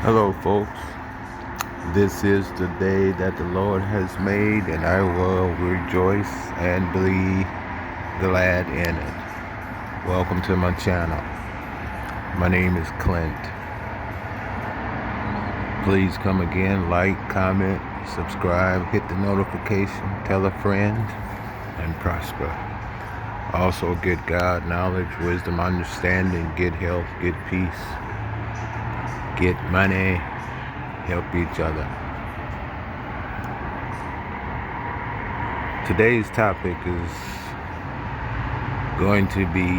Hello, folks. This is the day that the Lord has made, and I will rejoice and be glad in it. Welcome to my channel. My name is Clint. Please come again, like, comment, subscribe, hit the notification, tell a friend, and prosper. Also, get God knowledge, wisdom, understanding, get health, get peace, get money, help each other. Today's topic is going to be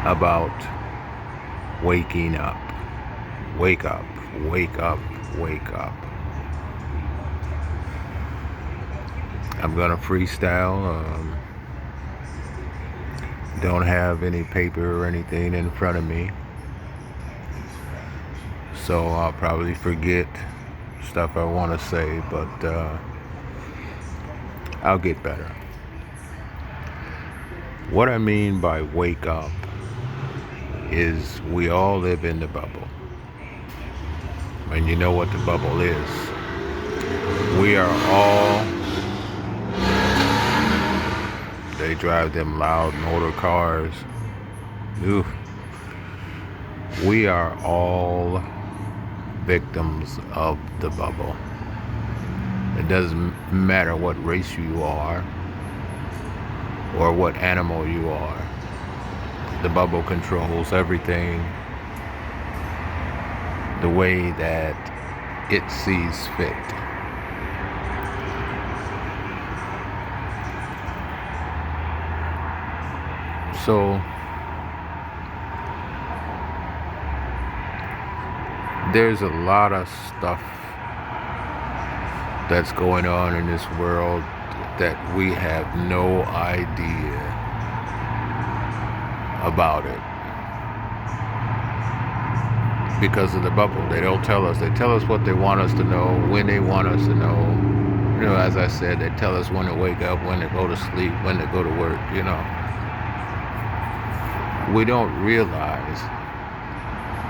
about waking up. Wake up, wake up, wake up. I'm gonna freestyle. Don't have any paper or anything in front of me, so I'll probably forget stuff I want to say, but I'll get better. What I mean by wake up is we all live in the bubble. And you know what the bubble is. We are all, they drive them loud motor cars. Oof. We are all victims of the bubble. It doesn't matter what race you are or what animal you are. The bubble controls everything the way that it sees fit. So there's a lot of stuff that's going on in this world that we have no idea about it because of the bubble. They don't tell us. They tell us what they want us to know, when they want us to know. You know, as I said, they tell us when to wake up, when to go to sleep, when to go to work, you know. We don't realize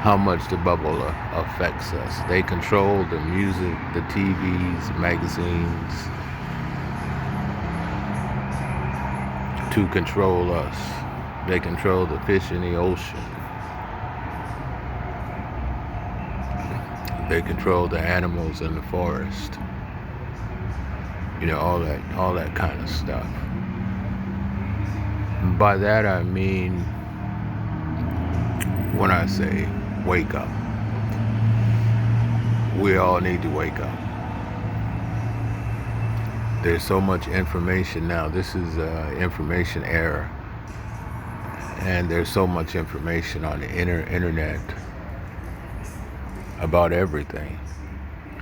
how much the bubble affects us. They control the music, the TVs, magazines, to control us. They control the fish in the ocean. They control the animals in the forest. You know, all that kind of stuff. By that I mean, when I say wake up, we all need to wake up. There's so much information now. This is information era. And there's so much information on the internet about everything.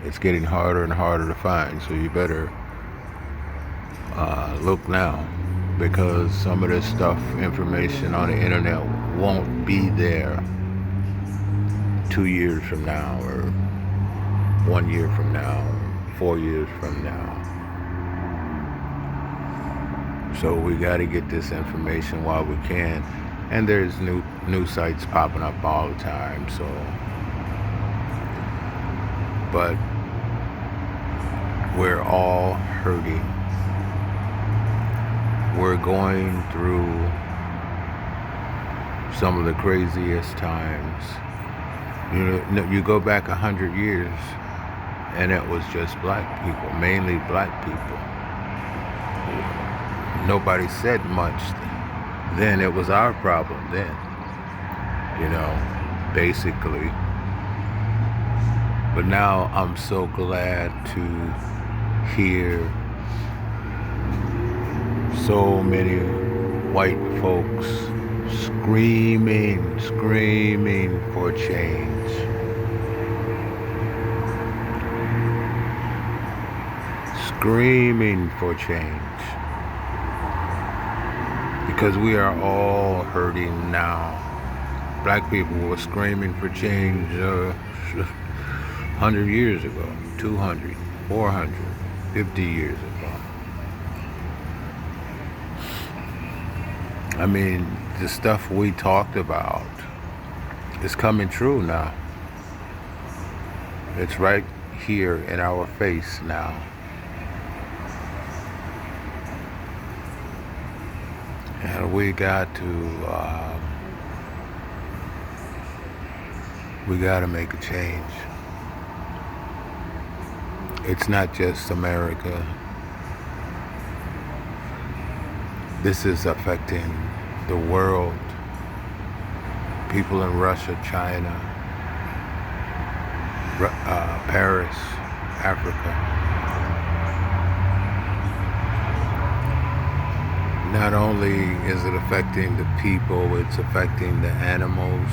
It's getting harder and harder to find, so you better look now, because some of this stuff, information on the internet, won't be there 2 years from now, or 1 year from now, or 4 years from now. So we got to get this information while we can. And there's new sites popping up all the time. So, but we're all hurting. We're going through some of the craziest times. You know, you go back 100 years, and it was just black people, mainly black people. Nobody said much then. It was our problem then, you know, basically. But now I'm so glad to hear so many white folks screaming for change. Screaming for change. Because we are all hurting now. Black people were screaming for change 100 years ago, 200, 400, 50 years ago. I mean, the stuff we talked about is coming true now. It's right here in our face now. And we got to make a change. It's not just America. This is affecting the world. People in Russia, China, Paris, Africa. Not only is it affecting the people, it's affecting the animals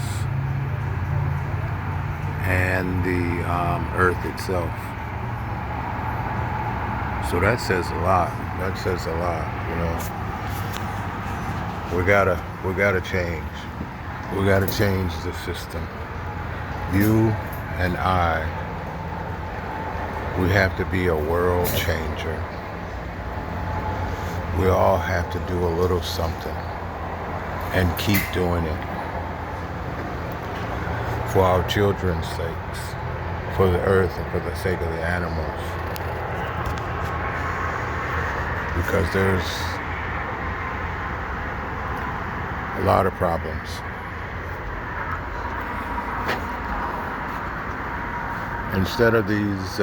and the earth itself. So that says a lot. That says a lot, you know. We gotta change. We gotta change the system. You and I, we have to be a world changer. We all have to do a little something and keep doing it for our children's sakes, for the earth and for the sake of the animals. Because there's a lot of problems. Instead of these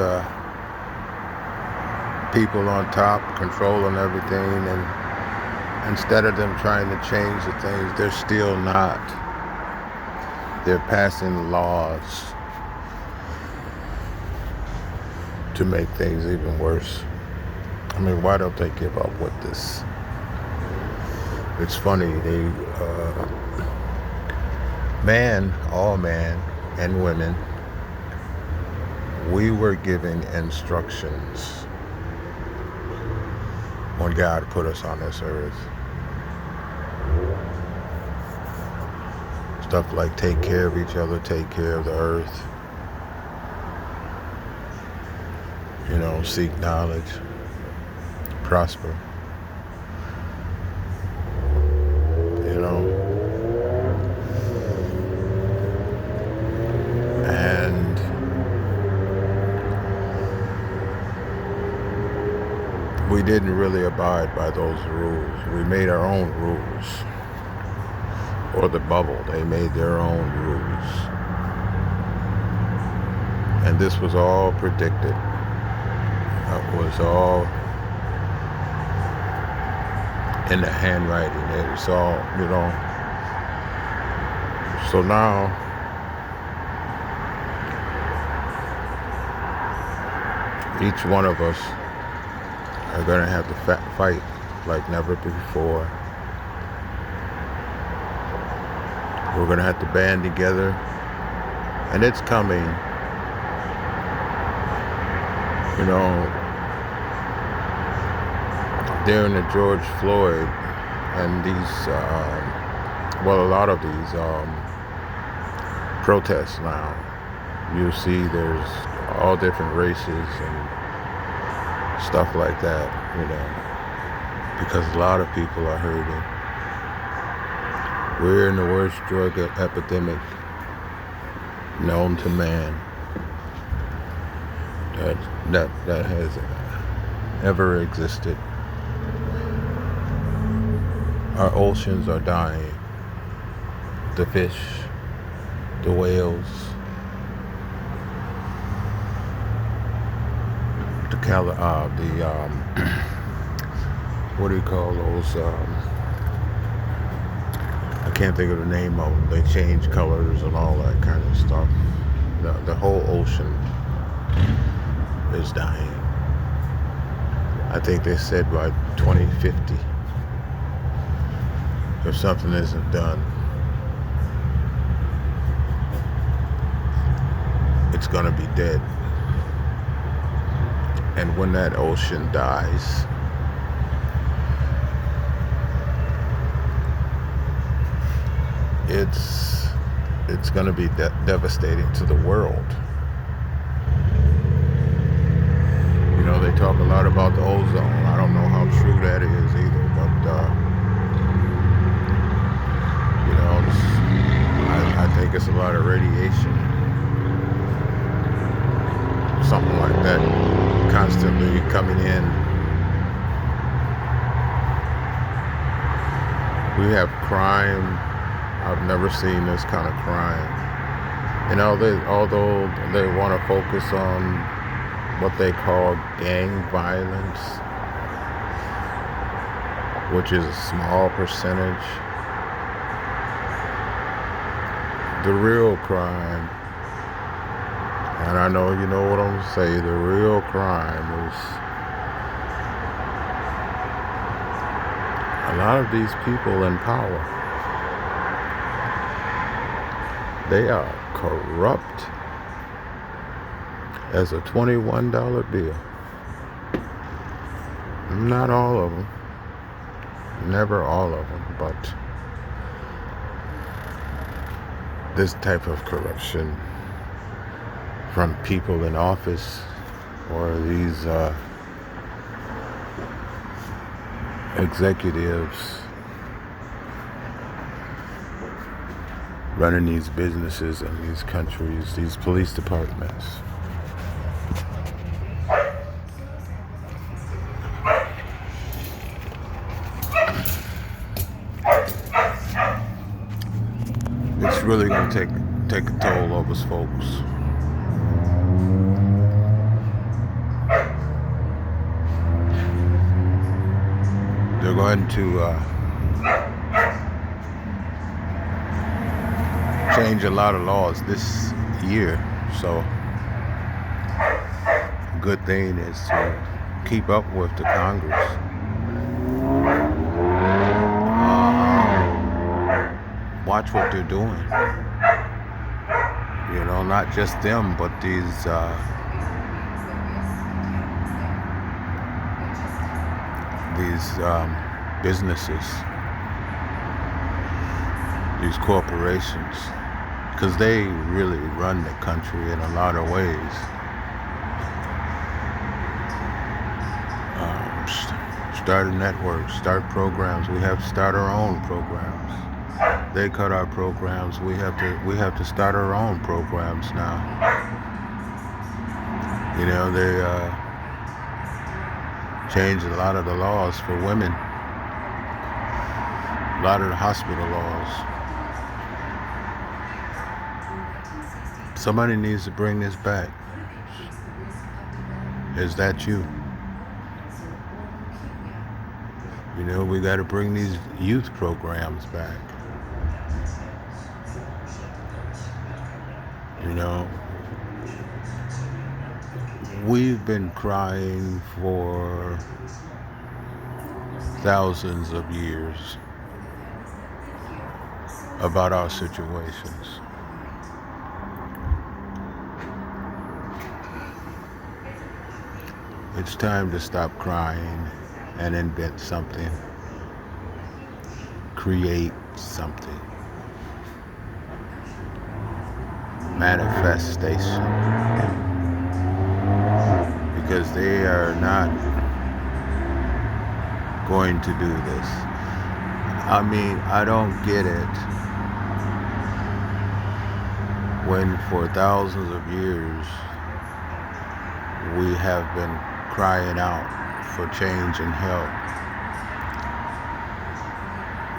people on top controlling everything, and instead of them trying to change the things, they're still not. They're passing laws to make things even worse. I mean, why don't they give up with this? It's funny, all man and women, we were given instructions when God put us on this earth. Stuff like take care of each other, take care of the earth, you know, seek knowledge, prosper, you know. And we didn't really abide by those rules. We made our own rules. Or the bubble, they made their own rules. And this was all predicted. It was all in the handwriting. It was all, you know. So now, each one of us are going to have to fight like never before. We're going to have to band together, and it's coming. You know, during the George Floyd and these, a lot of these protests now, you see there's all different races and stuff like that, you know, because a lot of people are hurting. We're in the worst drug epidemic known to man that has ever existed. Our oceans are dying. The fish, the whales, what do you call those? I can't think of the name of them. They change colors and all that kind of stuff. The whole ocean is dying. I think they said by 2050, if something isn't done, it's gonna be dead. And when that ocean dies, it's going to be devastating to the world. You know, they talk a lot about the ozone. I don't know how true that is either, but you know, I think it's a lot of radiation. something like that constantly coming in. We have crime. I've never seen this kind of crime. And although they want to focus on what they call gang violence, which is a small percentage, the real crime, and I know you know what I'm going to say, the real crime is a lot of these people in power. They are corrupt as a $21 bill. Not all of them. Never all of them, but this type of corruption from people in office or these executives running these businesses in these countries, these police departments. It's really going to take a toll of us folks. They're going to change a lot of laws this year, so a good thing is to keep up with the Congress. Watch what they're doing. You know, not just them, but these businesses, these corporations, because they really run the country in a lot of ways. Start a network, start programs. We have to start our own programs. They cut our programs. We have to start our own programs now. You know, they changed a lot of the laws for women. A lot of the hospital laws. Somebody needs to bring this back. Is that you? You know, we got to bring these youth programs back. You know, we've been crying for thousands of years about our situations. It's time to stop crying and invent something. Create something. Manifestation. Because they are not going to do this. I mean, I don't get it when for thousands of years we have been crying out for change and help,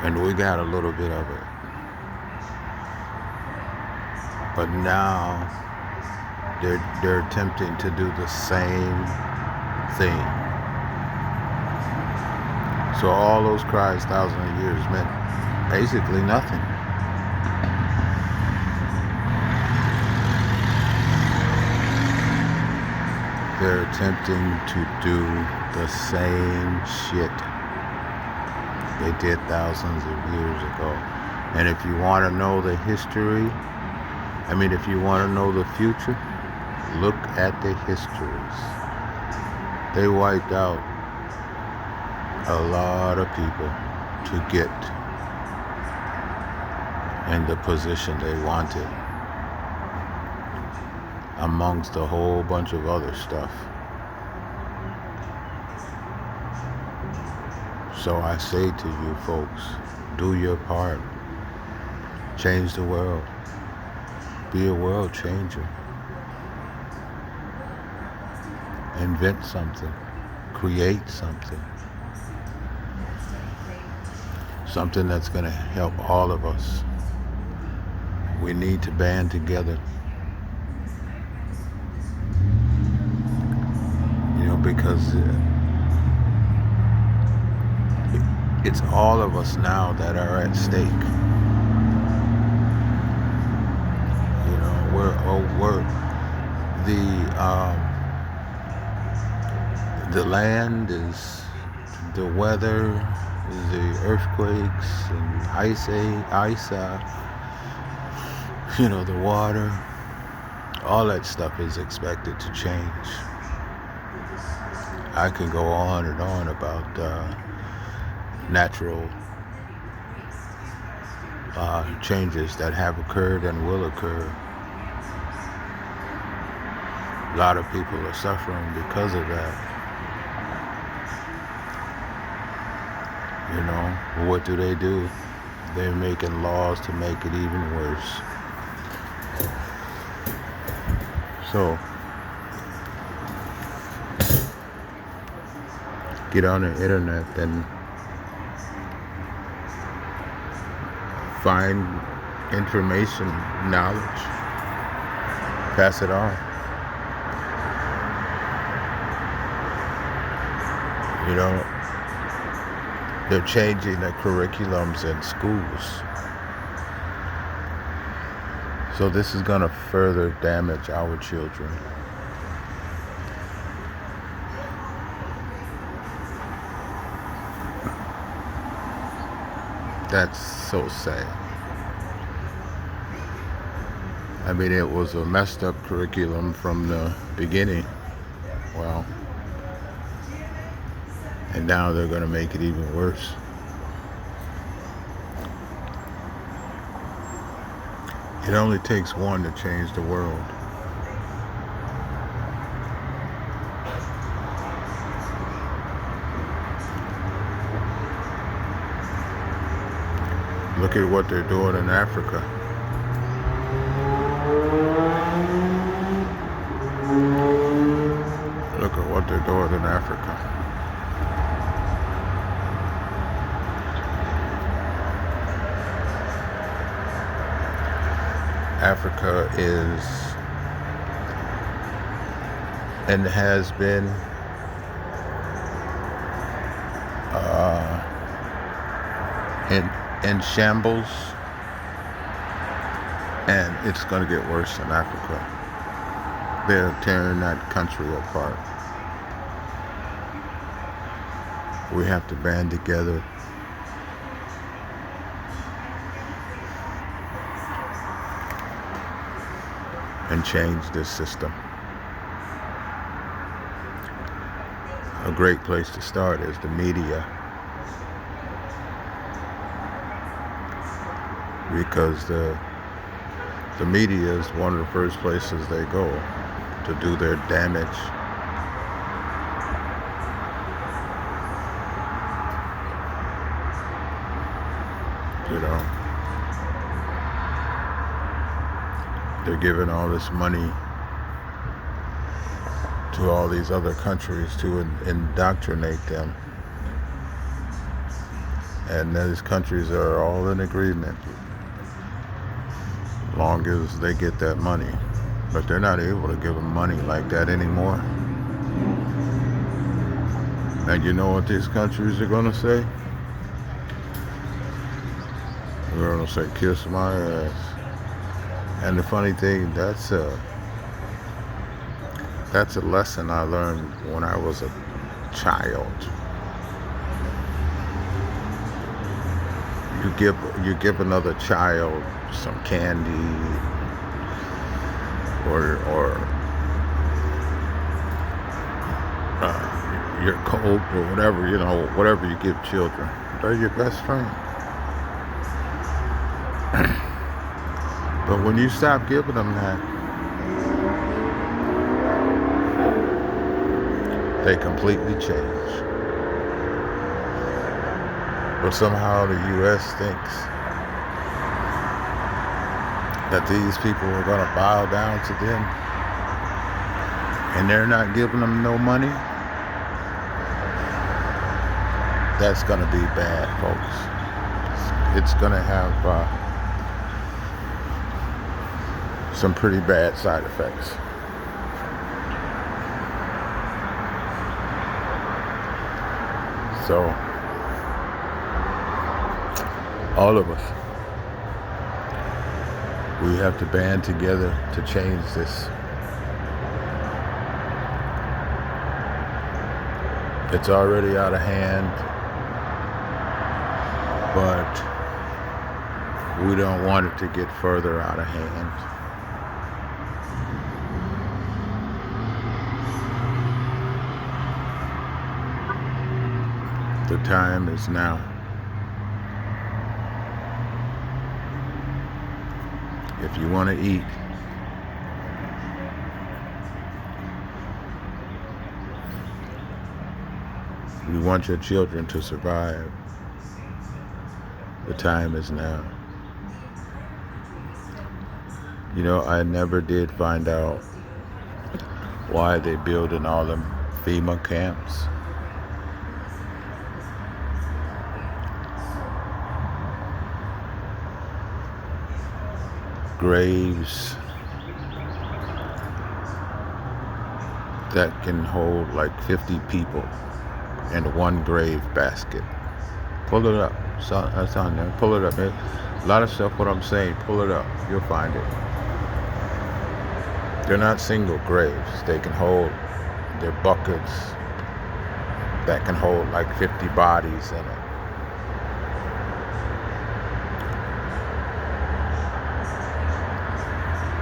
and we got a little bit of it. But now they're attempting to do the same thing. So all those cries thousands of years meant basically nothing. They're attempting to do the same shit they did thousands of years ago. And if you want to know the history, if you want to know the future, look at the histories. They wiped out a lot of people to get in the position they wanted, amongst a whole bunch of other stuff. So I say to you folks, do your part. Change the world. Be a world changer. invent something, create something, something that's going to help all of us. We need to band together, because it's all of us now that are at stake. We're the land is the weather, the earthquakes and the water. All that stuff is expected to change. I can go on and on about natural changes that have occurred and will occur. A lot of people are suffering because of that. What do? They're making laws to make it even worse. So, get on the internet and find information, knowledge, pass it on. They're changing the curriculums in schools. So this is going to further damage our children. That's so sad. I mean, it was a messed up curriculum from the beginning. Well, and now they're going to make it even worse. It only takes one to change the world. Look at what they're doing in Africa. Look at what they're doing in Africa. Africa is and has been in shambles, and it's going to get worse in Africa. They're tearing that country apart. We have to band together and change this system. A great place to start is the media, because the media is one of the first places they go to do their damage. They're giving all this money to all these other countries to indoctrinate them. And those countries are all in agreement, as long as they get that money. But they're not able to give them money like that anymore. And you know what these countries are going to say? They're going to say, kiss my ass. And the funny thing, that's a lesson I learned when I was a child. You give another child some candy or your Coke or whatever you give children. They're your best friend. But when you stop giving them that, they completely change. But somehow the U.S. thinks that these people are going to bow down to them. and they're not giving them no money, that's going to be bad, folks. It's going to have some pretty bad side effects. So, all of us, we have to band together to change this. It's already out of hand, but we don't want it to get further out of hand. The time is now. If you want to eat, you want your children to survive, the time is now. You know, I never did find out why they building all them FEMA camps. Graves that can hold like 50 people in one grave basket. Pull it up. That's on there. Pull it up. A lot of stuff, what I'm saying, pull it up. You'll find it. They're not single graves. They can hold their buckets that can hold like 50 bodies in it.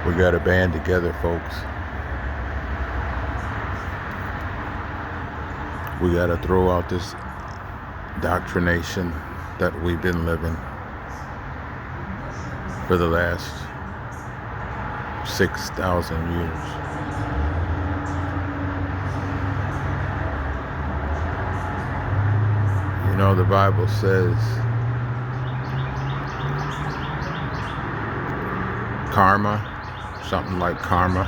We got to band together, folks. We got to throw out this indoctrination that we've been living for the last 6,000 years. You know, the Bible says karma, something like karma.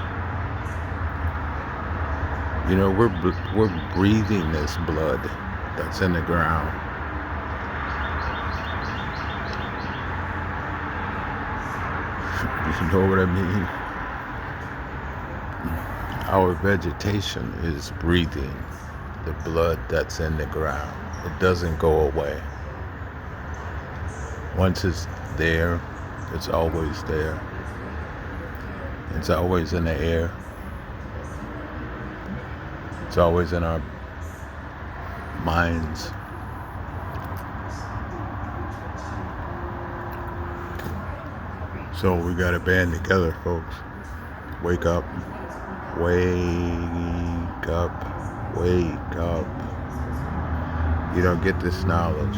You know, we're breathing this blood that's in the ground. You know what I mean? Our vegetation is breathing the blood that's in the ground. It doesn't go away. Once it's there, it's always there. It's always in the air. It's always in our minds. So we got to band together, folks. Wake up. Wake up. Wake up. You don't get this knowledge.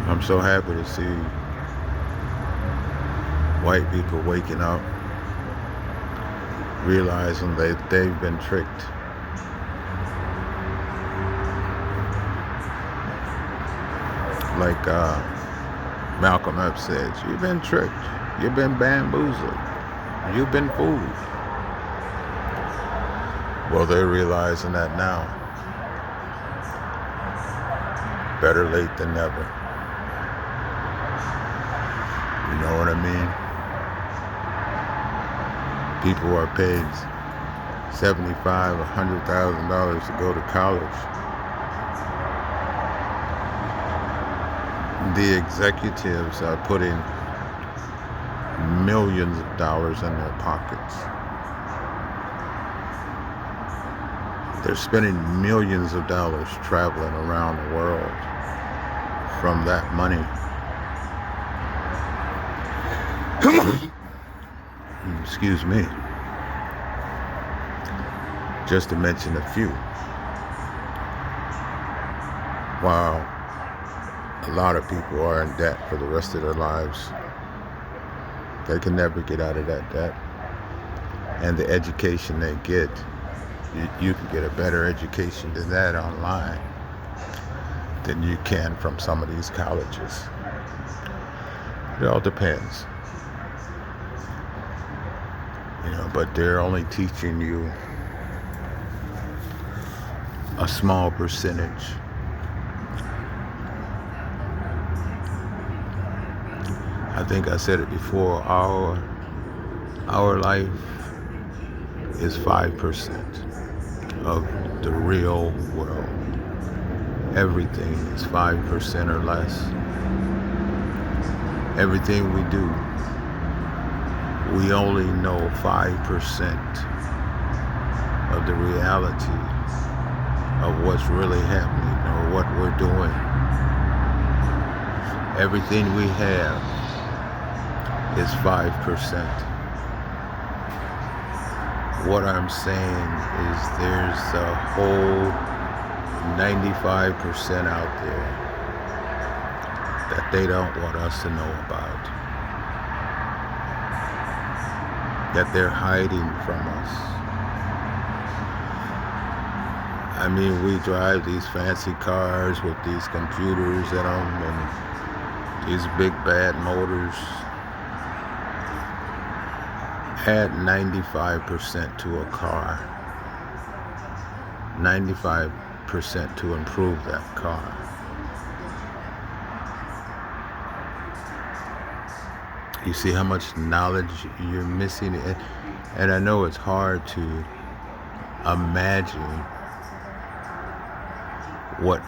I'm so happy to see white people waking up, realizing that they've been tricked. Like Malcolm X says, you've been tricked, you've been bamboozled, you've been fooled. Well, they're realizing that now. Better late than never. You know what I mean? People are paid $75,000, $100,000 to go to college. The executives are putting millions of dollars in their pockets. They're spending millions of dollars traveling around the world from that money. Excuse me. Just to mention a few. While a lot of people are in debt for the rest of their lives, they can never get out of that debt. And the education they get, you can get a better education than that online than you can from some of these colleges. It all depends. But they're only teaching you a small percentage. I think I said it before, our life is 5% of the real world. Everything is 5% or less. Everything we do, we only know 5% of the reality of what's really happening or what we're doing. Everything we have is 5%. What I'm saying is there's a whole 95% out there that they don't want us to know about, that they're hiding from us. I mean, we drive these fancy cars with these computers in them and these big bad motors. Add 95% to a car, 95% to improve that car. You see how much knowledge you're missing? And I know it's hard to imagine what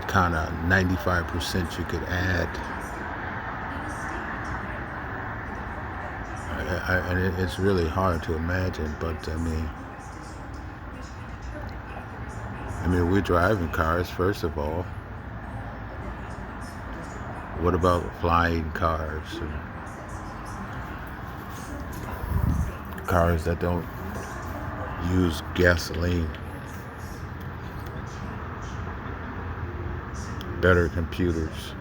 kind of 95% you could add. And it's really hard to imagine, but I mean, we're driving cars, first of all. What about flying cars? Cars that don't use gasoline. Better computers.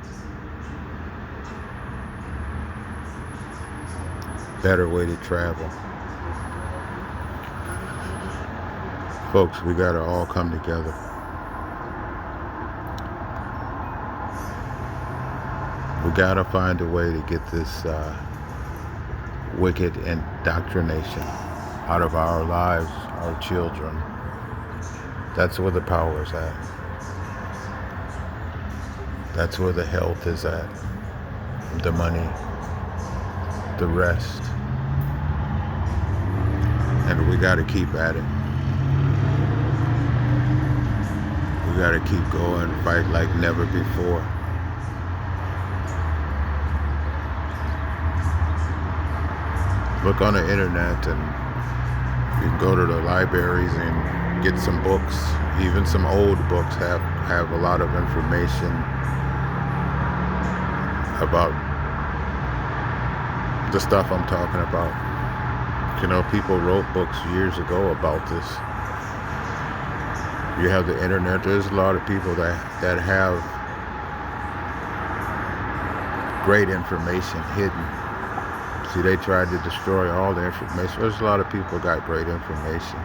Better way to travel. Folks, we gotta all come together. We gotta find a way to get this wicked indoctrination out of our lives, our children. That's where the power is at. That's where the health is at. The money, the rest. And we got to keep at it. We got to keep going, fight like never before. Look on the internet, and you can go to the libraries and get some books. Even some old books have a lot of information about the stuff I'm talking about. People wrote books years ago about this. You have the internet. There's a lot of people that have great information hidden. See, they tried to destroy all the information. There's a lot of people got great information.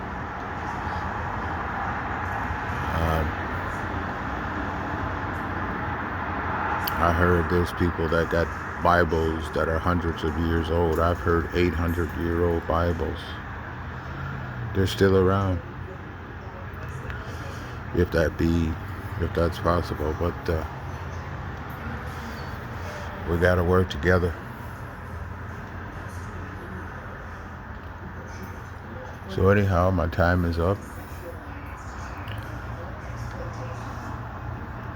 I heard there's people that got Bibles that are hundreds of years old. I've heard 800-year-old Bibles. They're still around, if that's possible. But we got to work together. So anyhow, my time is up.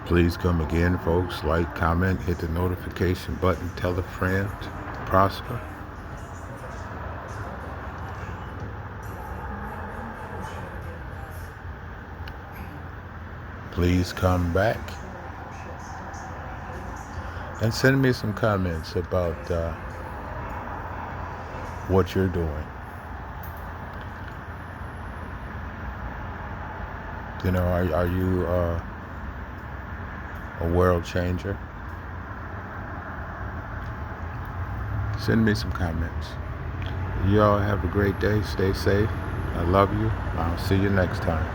Please come again, folks. Like, comment, hit the notification button, tell a friend, prosper. Please come back and send me some comments about what you're doing. Are you a world changer? Send me some comments. You all have a great day. Stay safe. I love you. I'll see you next time.